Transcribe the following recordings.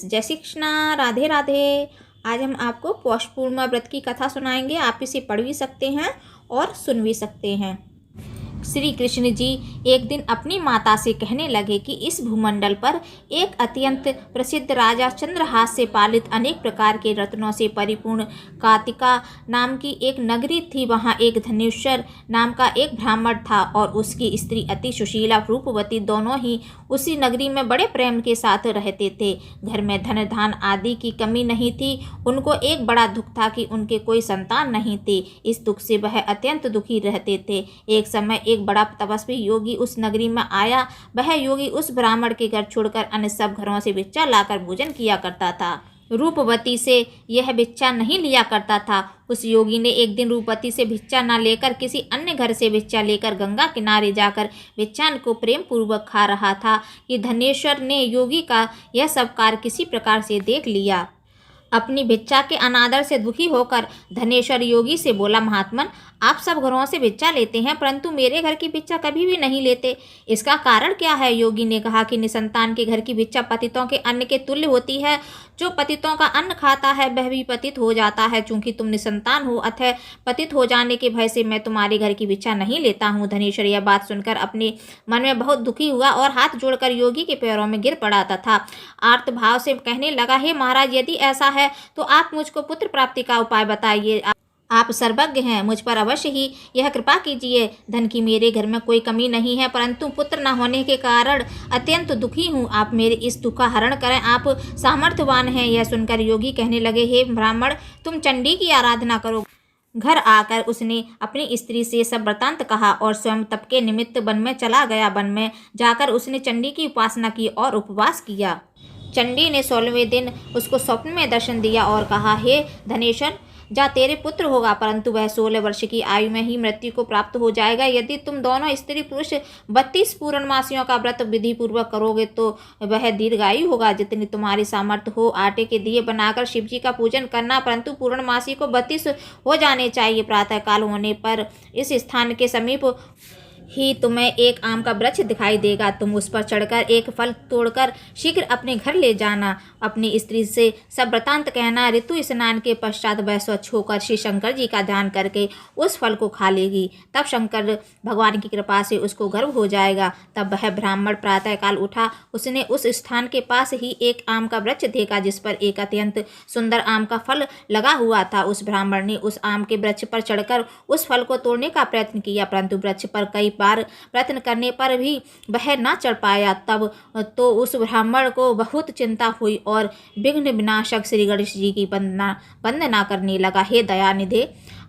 जय श्री कृष्णा, राधे राधे। आज हम आपको पौष पूर्णिमा व्रत की कथा सुनाएंगे। आप इसे पढ़ भी सकते हैं और सुन भी सकते हैं। श्री कृष्ण जी एक दिन अपनी माता से कहने लगे कि इस भूमंडल पर एक अत्यंत प्रसिद्ध राजा चंद्रहास से पालित अनेक प्रकार के रत्नों से परिपूर्ण कातिका नाम की एक नगरी थी। वहाँ एक धनेश्वर नाम का एक ब्राह्मण था और उसकी स्त्री अति सुशीला रूपवती, दोनों ही उसी नगरी में बड़े प्रेम के साथ रहते थे। घर में धन धान आदि की कमी नहीं थी। उनको एक बड़ा दुख था कि उनके कोई संतान नहीं थे। इस दुख से वह अत्यंत दुखी रहते थे। एक समय एक बड़ा तपस्वी योगी उस नगरी में आया। वह योगी उस ब्राह्मण के घर छोड़कर अन्य सब घरों से भिक्षा लाकर भोजन किया करता था। रूपवती से यह भिक्षा नहीं लिया करता था। उस योगी ने एक दिन रूपवती से भिक्षा न लेकर किसी अन्य घर से भिक्षा लेकर गंगा किनारे जाकर भिक्षान को प्रेम पूर्वक खा रहा था कि धनेश्वर ने योगी का यह सब कार्य किसी प्रकार से देख लिया। अपनी भिक्षा के अनादर से दुखी होकर धनेश्वर योगी से बोला, महात्मन, आप सब घरों से भिक्षा लेते हैं परंतु मेरे घर की भिक्षा कभी भी नहीं लेते। इसका कारण क्या है? योगी ने कहा कि निसंतान के घर की भिक्षा पतितों के अन्न के तुल्य होती है। जो पतितों का अन्न खाता है वह भी पतित हो जाता है। चूंकि तुम निसंतान हो, अतः पतित हो जाने के भय से मैं तुम्हारे घर की भिक्षा नहीं लेता हूँ। धनेश्वर यह बात सुनकर अपने मन में बहुत दुखी हुआ और हाथ जोड़कर योगी के पैरों में गिर पड़ा तथा आर्त भाव से कहने लगा, हे महाराज, यदि ऐसा है तो आप मुझको पुत्र प्राप्ति का उपाय बताइए। आप सर्वज्ञ हैं, मुझ पर अवश्य ही यह कृपा कीजिए। धन की मेरे घर में कोई कमी नहीं है परंतु पुत्र न होने के कारण अत्यंत दुखी हूँ। आप मेरे इस दुख का हरण करें, आप सामर्थ्यवान हैं। यह सुनकर योगी कहने लगे, हे ब्राह्मण, तुम चंडी की आराधना करो। घर आकर उसने अपनी स्त्री से सब वृतांत कहा और स्वयं तप के निमित्त वन में चला गया। वन में जाकर उसने चंडी की उपासना की और उपवास किया। चंडी ने 16वें दिन उसको स्वप्न में दर्शन दिया और कहा, हे धनेश्वर, जा, तेरे पुत्र होगा परंतु वह 16 वर्ष की आयु में ही मृत्यु को प्राप्त हो जाएगा। यदि तुम दोनों स्त्री पुरुष 32 पूर्णमासियों का व्रत विधि पूर्वक करोगे तो वह दीर्घायु होगा। जितनी तुम्हारी सामर्थ्य हो आटे के दिए बनाकर शिव जी का पूजन करना, परंतु पूर्णमासी को 32 हो जाने चाहिए। प्रातः काल होने पर इस स्थान के समीप ही तुम्हें एक आम का वृक्ष दिखाई देगा। तुम उस पर चढ़कर एक फल तोड़कर शीघ्र अपने घर ले जाना। अपनी स्त्री से सब वृतांत कहना। ऋतु स्नान के पश्चात वह स्वच्छ होकर श्री शंकर जी का ध्यान करके उस फल को खा लेगी। तब शंकर भगवान की कृपा से उसको गर्भ हो जाएगा। तब वह ब्राह्मण प्रातःकाल उठा। उसने उस स्थान के पास ही एक आम का वृक्ष देखा जिस पर एक अत्यंत सुंदर आम का फल लगा हुआ था। उस ब्राह्मण ने उस आम के वृक्ष पर चढ़कर उस फल को तोड़ने का प्रयत्न किया परंतु वृक्ष पर कई बार प्रयत्न करने पर भी वह न चढ़ पाया। तब तो उस ब्राह्मण को बहुत चिंता हुई और विघ्न विनाशक श्री गणेश जी की वंदना करने लगा। हे दयानिधे,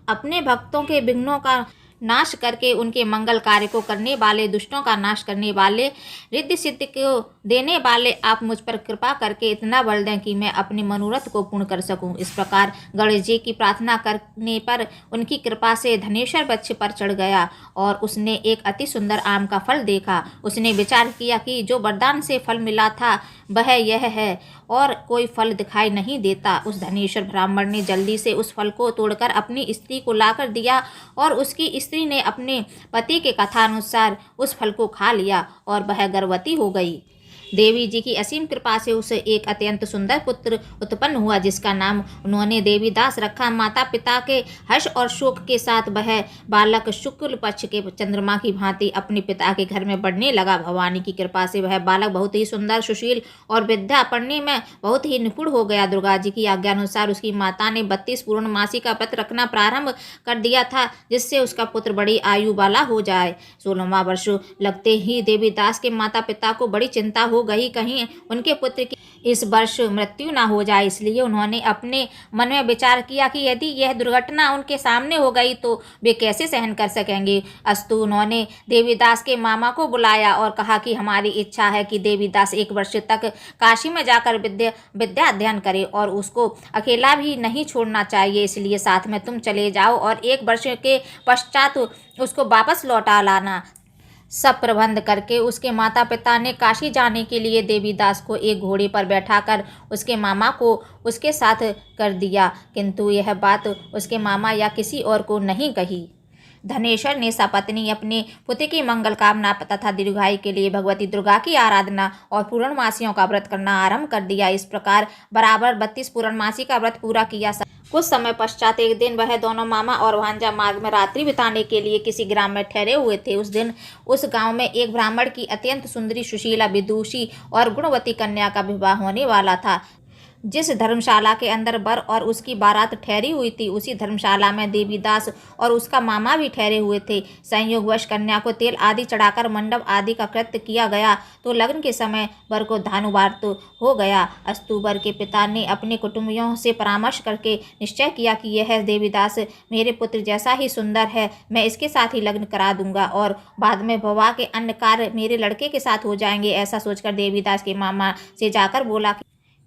अपने भक्तों के विघ्नों का नाश करके उनके मंगल कार्य को करने वाले, दुष्टों का नाश करने वाले, रिद्धि सिद्धि को देने वाले, आप मुझ पर कृपा करके इतना बल दें कि मैं अपने मनोरथ को पूर्ण कर सकूं। इस प्रकार गणेश जी की प्रार्थना करने पर उनकी कृपा से धनेश्वर वृक्ष पर चढ़ गया और उसने एक अति सुंदर आम का फल देखा। उसने विचार किया कि जो वरदान से फल मिला था वह यह है और कोई फल दिखाई नहीं देता। उस धनेश्वर ब्राह्मण ने जल्दी से उस फल को तोड़कर अपनी स्त्री को लाकर दिया और उसकी स्त्री ने अपने पति के कथानुसार उस फल को खा लिया और वह गर्भवती हो गई। देवी जी की असीम कृपा से उसे एक अत्यंत सुंदर पुत्र उत्पन्न हुआ जिसका नाम उन्होंने देवीदास रखा। माता पिता के हर्ष और शोक के साथ वह बालक शुक्ल पक्ष के चंद्रमा की भांति अपने पिता के घर में बढ़ने लगा। भवानी की कृपा से वह बालक बहुत ही सुंदर, सुशील और विद्या पढ़ने में बहुत ही निपुण हो गया। दुर्गा जी की आज्ञा अनुसार उसकी माता ने 32 पूर्णमासी का व्रत रखना प्रारंभ कर दिया था जिससे उसका पुत्र बड़ी आयु वाला हो जाए। 16वां वर्ष लगते ही देवीदास के माता पिता को बड़ी चिंता हो गई, कहीं उनके पुत्र की इस वर्ष मृत्यु ना हो जाए। इसलिए उन्होंने अपने मन में विचार किया कि यदि यह दुर्घटना उनके सामने हो गई तो वे कैसे सहन कर सकेंगे। अस्तु उन्होंने देवीदास के मामा को बुलाया और कहा कि हमारी इच्छा है कि देवीदास 1 वर्ष तक काशी में जाकर विद्या अध्ययन करे और उसको अकेला भी नहीं छोड़ना चाहिए। इसलिए साथ में तुम चले जाओ और 1 वर्ष के पश्चात उसको वापस लौटा लाना। सब प्रबंध करके उसके माता पिता ने काशी जाने के लिए देवीदास को एक घोड़े पर बैठाकर उसके मामा को उसके साथ कर दिया, किंतु यह बात उसके मामा या किसी और को नहीं कही। धनेश्वर ने सपत्नी अपने पुत्र की मंगल कामना तथा दीर्घायु के लिए भगवती दुर्गा की आराधना और पूर्णमासियों का व्रत करना आरंभ कर दिया। इस प्रकार बराबर 32 पूर्णमासी का व्रत पूरा किया। कुछ समय पश्चात एक दिन वह दोनों मामा और भांजा मार्ग में रात्रि बिताने के लिए किसी ग्राम में ठहरे हुए थे। उस दिन उस गांव में एक ब्राह्मण की अत्यंत सुंदरी, सुशीला, विदुषी और गुणवती कन्या का विवाह होने वाला था। जिस धर्मशाला के अंदर वर और उसकी बारात ठहरी हुई थी, उसी धर्मशाला में देवीदास और उसका मामा भी ठहरे हुए थे। संयोगवश कन्या को तेल आदि चढ़ाकर मंडप आदि का कृत्य किया गया तो लग्न के समय वर को धानुवार तो हो गया। अस्तु वर के पिता ने अपने कुटुंबियों से परामर्श करके निश्चय किया कि यह देवीदास मेरे पुत्र जैसा ही सुंदर है, मैं इसके साथ ही लग्न करा दूंगा और बाद में विवाह के अन्य कार्य मेरे लड़के के साथ हो जाएंगे। ऐसा सोचकर देवीदास के मामा से जाकर बोला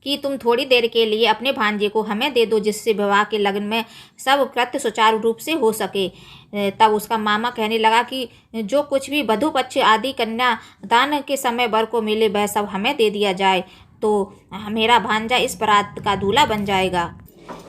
कि तुम थोड़ी देर के लिए अपने भांजे को हमें दे दो, जिससे विवाह के लगन में सब कृत्य सुचारू रूप से हो सके। तब उसका मामा कहने लगा कि जो कुछ भी वधू पक्ष आदि कन्या दान के समय वर को मिले वह सब हमें दे दिया जाए, तो मेरा भांजा इस बारात का दूल्हा बन जाएगा।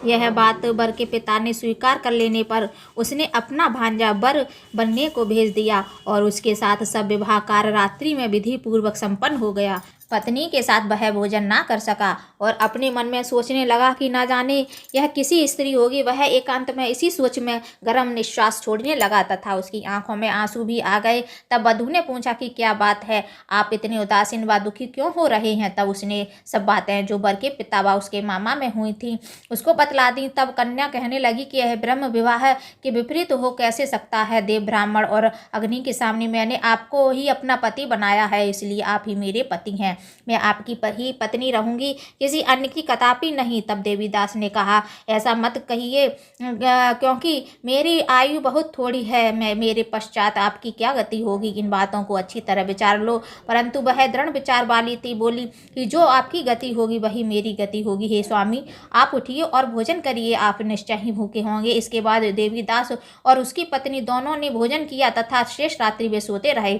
यह बात वर के पिता ने स्वीकार कर लेने पर उसने अपना भांजा वर बनने को भेज दिया और उसके साथ सब विवाह कार्य रात्रि में विधि पूर्वक संपन्न हो गया। पत्नी के साथ वह भोजन ना कर सका और अपने मन में सोचने लगा कि ना जाने यह किसी स्त्री होगी। वह एकांत में इसी सोच में गर्म निश्वास छोड़ने लगा तथा उसकी आंखों में आंसू भी आ गए। तब वधू ने पूछा कि क्या बात है, आप इतने उदासीन व दुखी क्यों हो रहे हैं। तब उसने सब बातें जो वर के पिता व उसके मामा में हुई थी उसको बतला दी। तब कन्या कहने लगी कि यह ब्रह्म विवाह के विपरीत हो कैसे सकता है। देव, ब्राह्मण और अग्नि के सामने मैंने आपको ही अपना पति बनाया है, इसलिए आप ही मेरे पति हैं। मैं आपकी ही पत्नी रहूंगी, किसी अन्य की कदापि नहीं। तब देवीदास ने कहा, ऐसा मत कहिए, क्योंकि मेरी आयु बहुत थोड़ी है। मेरे पश्चात आपकी क्या गति होगी, इन बातों को अच्छी तरह विचार लो। परंतु वह दृढ़ विचार वाली थी, बोली कि जो आपकी गति होगी वही मेरी गति होगी। हे स्वामी, आप उठिए और भोजन करिए, आप निश्चय ही भूखे होंगे। इसके बाद देवीदास और उसकी पत्नी दोनों ने भोजन किया तथा शेष रात्रि वे सोते रहे।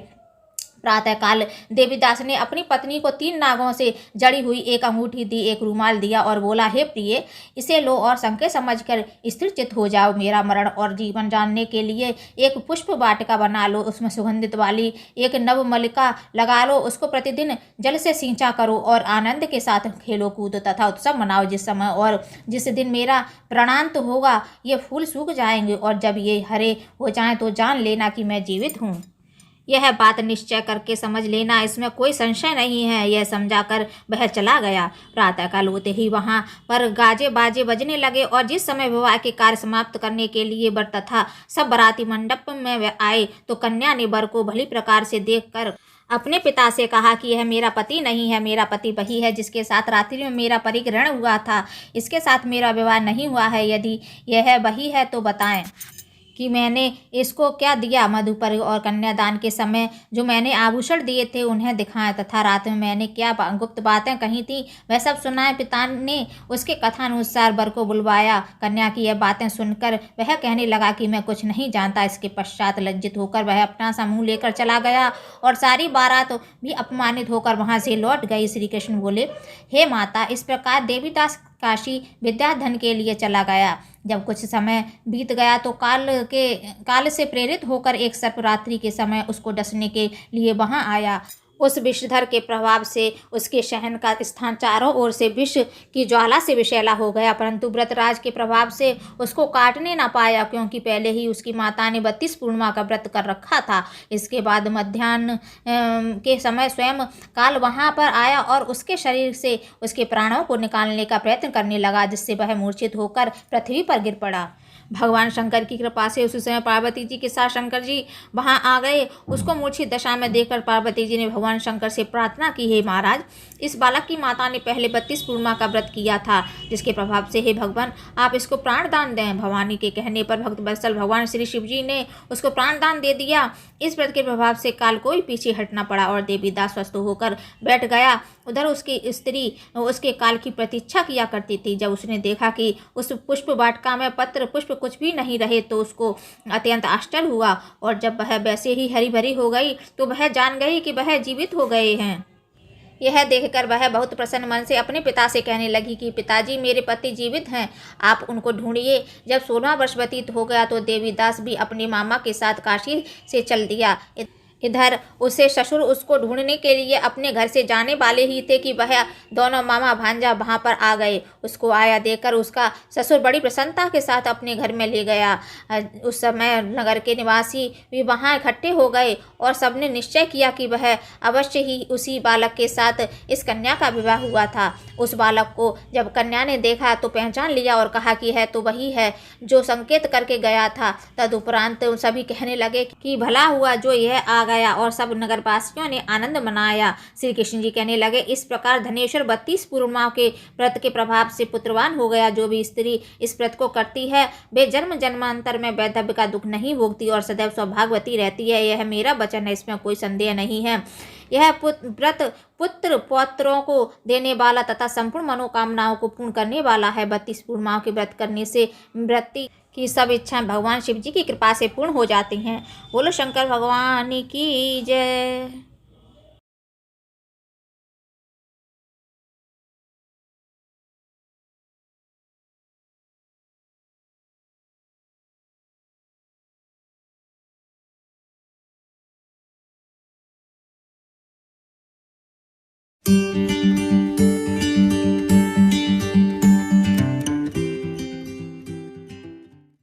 प्रातःकाल देवीदास ने अपनी पत्नी को 3 नागों से जड़ी हुई एक अंगूठी दी, एक रुमाल दिया और बोला, हे प्रिय, इसे लो और संकेत समझकर स्थिरचित हो जाओ। मेरा मरण और जीवन जानने के लिए एक पुष्प वाटिका बना लो, उसमें सुगंधित वाली एक नवमलिका लगा लो, उसको प्रतिदिन जल से सींचा करो और आनंद के साथ खेलो कूदो तथा उत्सव मनाओ। जिस समय और जिस दिन मेरा प्राणांत होगा ये फूल सूख जाएंगे और जब ये हरे हो जाएं तो जान लेना कि मैं जीवित हूँ। यह बात निश्चय करके समझ लेना, इसमें कोई संशय नहीं है। यह समझाकर वह चला गया। प्रातःकाल होते ही वहाँ पर गाजे बाजे बजने लगे और जिस समय विवाह के कार्य समाप्त करने के लिए वर तथा सब बाराती मंडप में आए तो कन्या ने वर को भली प्रकार से देखकर अपने पिता से कहा कि यह मेरा पति नहीं है, मेरा पति वही है जिसके साथ रात्रि में मेरा परिग्रहण हुआ था। इसके साथ मेरा विवाह नहीं हुआ है। यदि यह वही है तो बताएं कि मैंने इसको क्या दिया। मधुपर और कन्यादान के समय जो मैंने आभूषण दिए थे उन्हें दिखाएं तथा रात में मैंने क्या गुप्त बातें कही थी वह सब सुनाए। पिता ने उसके कथानुसार वर को बुलवाया। कन्या की यह बातें सुनकर वह कहने लगा कि मैं कुछ नहीं जानता। इसके पश्चात लज्जित होकर वह अपना समूह लेकर चला गया और सारी बारात भी अपमानित होकर वहाँ से लौट गई। श्री कृष्ण बोले, हे माता, इस प्रकार देवीदास काशी विद्याधन के लिए चला गया। जब कुछ समय बीत गया तो काल से प्रेरित होकर एक सर्प रात्रि के समय उसको डसने के लिए वहां आया। उस विषधर के प्रभाव से उसके शहन का स्थान चारों ओर से विष की ज्वाला से विषैला हो गया, परंतु व्रतराज के प्रभाव से उसको काटने ना पाया, क्योंकि पहले ही उसकी माता ने 32 पूर्णिमा का व्रत कर रखा था। इसके बाद मध्याह्न के समय स्वयं काल वहां पर आया और उसके शरीर से उसके प्राणों को निकालने का प्रयत्न करने लगा, जिससे वह मूर्छित होकर पृथ्वी पर गिर पड़ा। भगवान शंकर की कृपा से उस समय पार्वती जी के साथ शंकर जी वहां आ गए। उसको मूर्छित दशा में देखकर पार्वती जी ने भगवान शंकर से प्रार्थना की, हे महाराज, इस बालक की माता ने पहले 32 पूर्णिमा का व्रत किया था, जिसके प्रभाव से हे भगवान आप इसको प्राण दान दें। भवानी के कहने पर भक्त वत्सल भगवान श्री शिव जी ने उसको प्राण दान दे दिया। इस व्रत के प्रभाव से काल कोई पीछे हटना पड़ा और देवीदास स्वस्थ होकर बैठ गया। उधर उसकी स्त्री उसके काल की प्रतीक्षा किया करती थी। जब उसने देखा कि उस पुष्प वाटिका में पत्र पुष्प कुछ भी नहीं रहे तो उसको अत्यंत आश्चर्य हुआ, और जब वह वैसे ही हरी भरी हो गई तो वह जान गई कि वह जीवित हो गए हैं। यह देखकर वह बहुत प्रसन्न मन से अपने पिता से कहने लगी कि पिताजी, मेरे पति जीवित हैं, आप उनको ढूंढिए। जब 16वां वर्ष व्यतीत हो गया तो देवीदास भी अपने मामा के साथ काशी से चल दिया। इधर उसे ससुर उसको ढूंढने के लिए अपने घर से जाने वाले ही थे कि वह दोनों मामा भांजा वहां पर आ गए। उसको आया देखकर उसका ससुर बड़ी प्रसन्नता के साथ अपने घर में ले गया। उस समय नगर के निवासी भी वहां इकट्ठे हो गए और सबने निश्चय किया कि वह अवश्य ही उसी बालक के साथ इस कन्या का विवाह हुआ था। उस बालक को जब कन्या ने देखा तो पहचान लिया और कहा कि है तो वही है जो संकेत करके गया था। तदुपरांत सभी कहने लगे कि भला हुआ जो यह आ गया, और सब नगरवासियों ने आनंद मनाया। श्री कृष्ण जी कहने लगे, इस प्रकार धनेश्वर 32 पूर्णिमाओं के व्रत के प्रभाव से पुत्रवान हो गया। जो भी स्त्री इस व्रत को करती है वे जन्म जन्मांतर में वैधव्य का दुख नहीं भोगती और सदैव सौभाग्यवती रहती है। यह मेरा वचन है, इसमें कोई संदेह नहीं है। यह व्रत पुत्र पौत्रों को देने वाला तथा संपूर्ण मनोकामनाओं को पूर्ण करने वाला है। 32 पूर्णिमाओं के व्रत करने से व्यक्ति की सब इच्छाएं भगवान शिव जी की कृपा से पूर्ण हो जाती हैं। बोलो शंकर भगवान की जय।